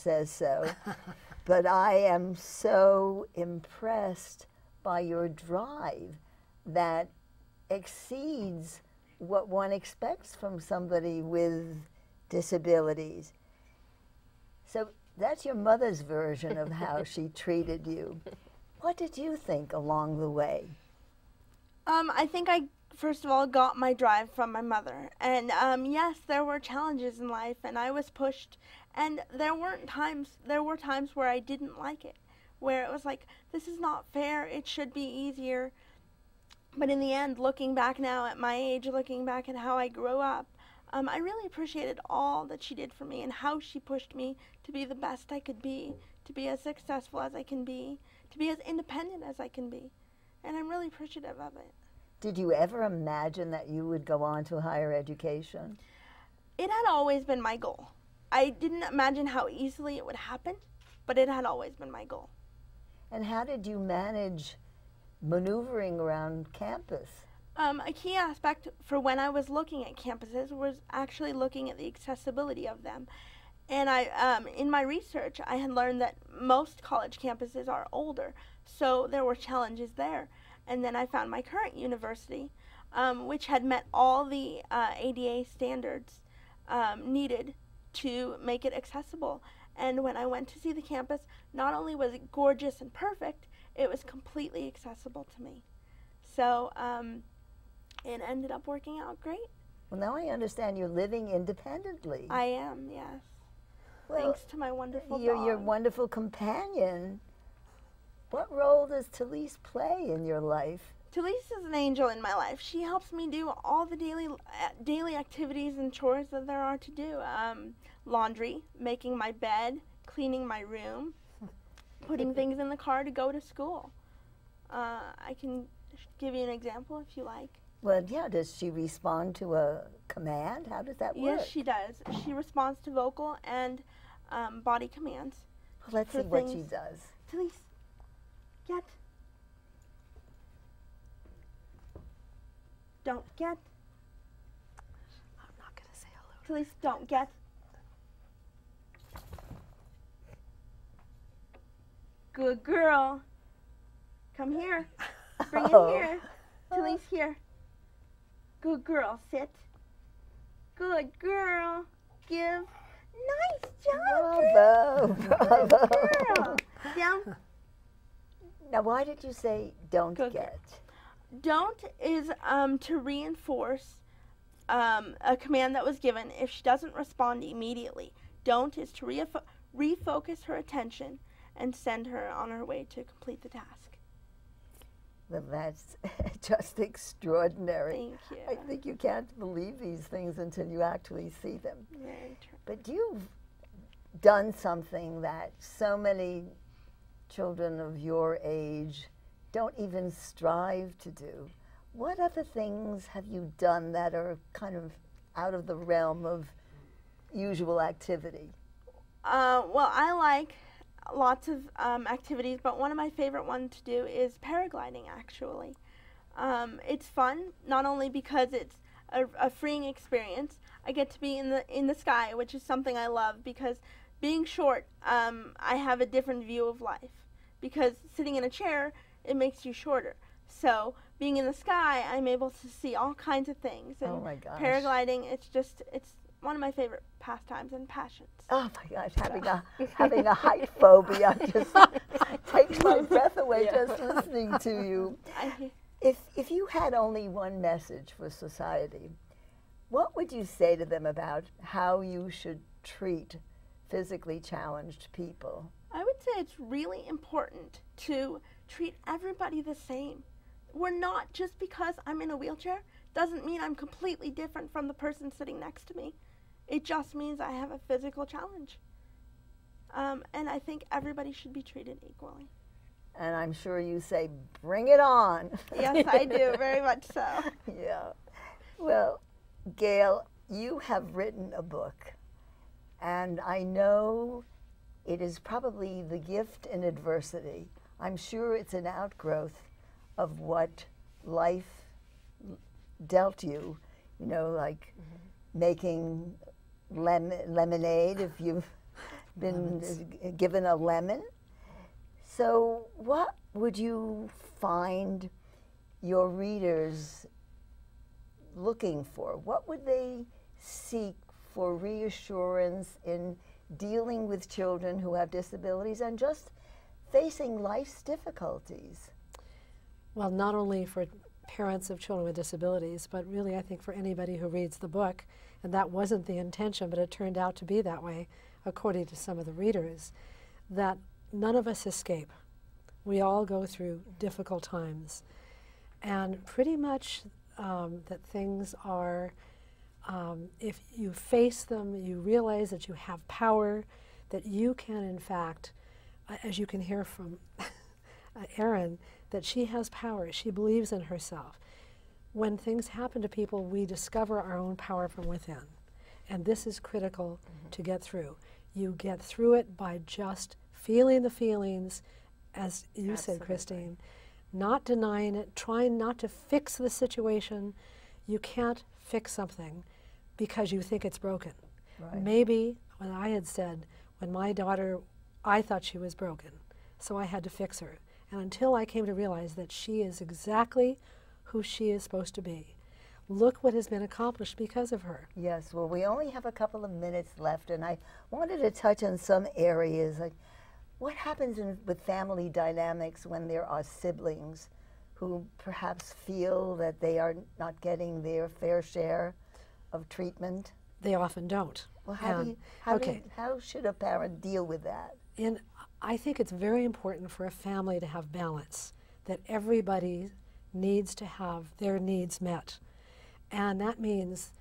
says so. But I am so impressed by your drive that exceeds what one expects from somebody with disabilities. So that's your mother's version of how she treated you. What did you think along the way? I think I, first of all, got my drive from my mother. And yes, there were challenges in life, and I was pushed. And there were times where I didn't like it, where it was like, this is not fair, it should be easier. But in the end, looking back now at my age, looking back at how I grew up, I really appreciated all that she did for me and how she pushed me to be the best I could be, to be as successful as I can be, to be as independent as I can be. And I'm really appreciative of it. Did you ever imagine that you would go on to higher education? It had always been my goal. I didn't imagine how easily it would happen, but it had always been my goal. And how did you manage maneuvering around campus? A key aspect for when I was looking at campuses was actually looking at the accessibility of them. And in my research, I had learned that most college campuses are older, so there were challenges there. And then I found my current university, which had met all the ADA standards needed to make it accessible. And when I went to see the campus, not only was it gorgeous and perfect, it was completely accessible to me. So it ended up working out great. Well, now I understand you're living independently. I am, yes. Well, thanks to my wonderful dog. Your wonderful companion. What role does Talese play in your life? Talese is an angel in my life. She helps me do all the daily activities and chores that there are to do. Laundry, making my bed, cleaning my room, putting things in the car to go to school. I can give you an example if you like. Well, yeah, does she respond to a command? How does that work? Yes, she does. She responds to vocal and body commands. Well, let's see what she does. Talese, get. Don't get. I'm not going to say hello. Talese, don't get. Good girl. Come here. Bring it here. Talese, here. Good girl. Sit. Good girl. Give. Nice job. Bravo. Bravo. Good girl. Down. Now, why did you say don't Good get? Don't is to reinforce a command that was given if she doesn't respond immediately. Don't is to refocus her attention and send her on her way to complete the task. Well, that's just extraordinary. Thank you. I think you can't believe these things until you actually see them. Very true. But you've done something that so many children of your age don't even strive to do. What other things have you done that are kind of out of the realm of usual activity? Well, I like lots of activities, but one of my favorite ones to do is paragliding, actually. It's fun, not only because it's a freeing experience. I get to be in the sky, which is something I love, because being short, I have a different view of life. Because sitting in a chair, it makes you shorter. So being in the sky, I'm able to see all kinds of things. And oh my gosh. Paragliding, it's one of my favorite pastimes and passions. Oh my gosh, having a height phobia just takes my breath away just listening to you. If you had only one message for society, what would you say to them about how you should treat physically challenged people? I would say it's really important to treat everybody the same. We're not, just because I'm in a wheelchair doesn't mean I'm completely different from the person sitting next to me. It just means I have a physical challenge. And I think everybody should be treated equally. And I'm sure you say, bring it on. Yes, I do, very much so. Yeah. Well, Gayle, you have written a book, and I know it is probably the gift in adversity. I'm sure it's an outgrowth of what life dealt you, like making lemonade if you've been given a lemon. So what would you find your readers looking for? What would they seek for reassurance in dealing with children who have disabilities and just facing life's difficulties? Well, not only for parents of children with disabilities, but really I think for anybody who reads the book, and that wasn't the intention, but it turned out to be that way, according to some of the readers, that none of us escape. We all go through difficult times. And pretty much that things are, if you face them, you realize that you have power, that you can in fact, as you can hear from Erin, that she has power. She believes in herself. When things happen to people, we discover our own power from within. And this is critical to get through. You get through it by just feeling the feelings, as you said, Christine, not denying it, trying not to fix the situation. You can't fix something because you think it's broken. Right. Maybe when I had said, when my daughter, I thought she was broken, so I had to fix her. And until I came to realize that she is exactly who she is supposed to be. Look what has been accomplished because of her. Yes, well, we only have a couple of minutes left, and I wanted to touch on some areas. Like, what happens with family dynamics when there are siblings who perhaps feel that they are not getting their fair share of treatment? They often don't. Well, how should a parent deal with that? And I think it's very important for a family to have balance, that everybody needs to have their needs met. And that means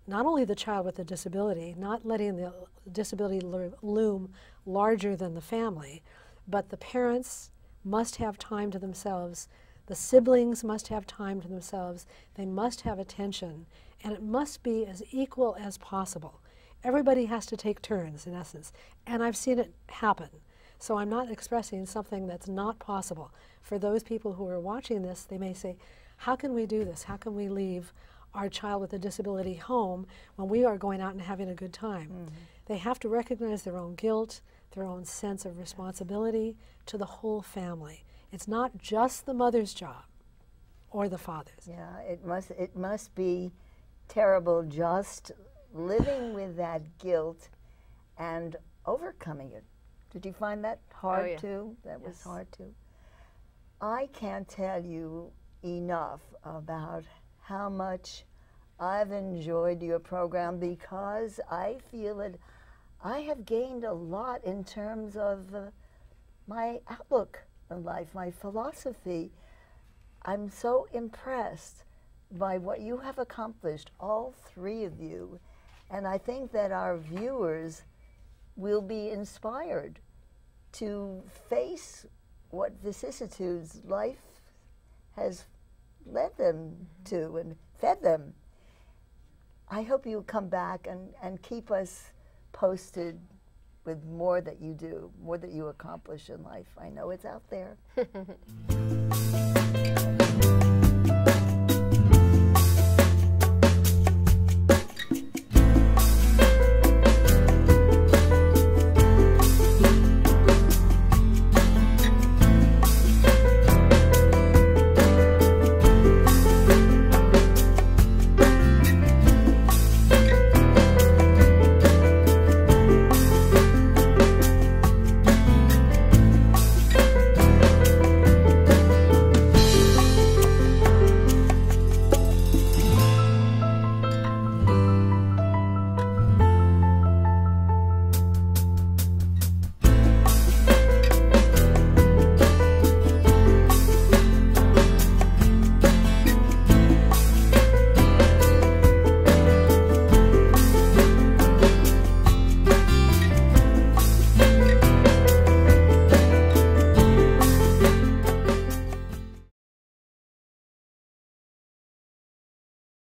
not only the child with a disability, not letting the disability loom larger than the family, but the parents must have time to themselves, the siblings must have time to themselves, they must have attention, and it must be as equal as possible. Everybody has to take turns, in essence, and I've seen it happen. So I'm not expressing something that's not possible. For those people who are watching this, they may say, how can we do this? How can we leave our child with a disability home when we are going out and having a good time? They have to recognize their own guilt, their own sense of responsibility to the whole family. It's not just the mother's job or the father's. Yeah, it must be terrible just living with that guilt and overcoming it. Did you find that hard too? That was hard too. I can't tell you enough about how much I've enjoyed your program, because I feel that I have gained a lot in terms of my outlook on life, my philosophy. I'm so impressed by what you have accomplished, all three of you, and I think that our viewers will be inspired to face what vicissitudes life has led them to and fed them. I hope you come back and keep us posted with more that you do, more that you accomplish in life. I know it's out there.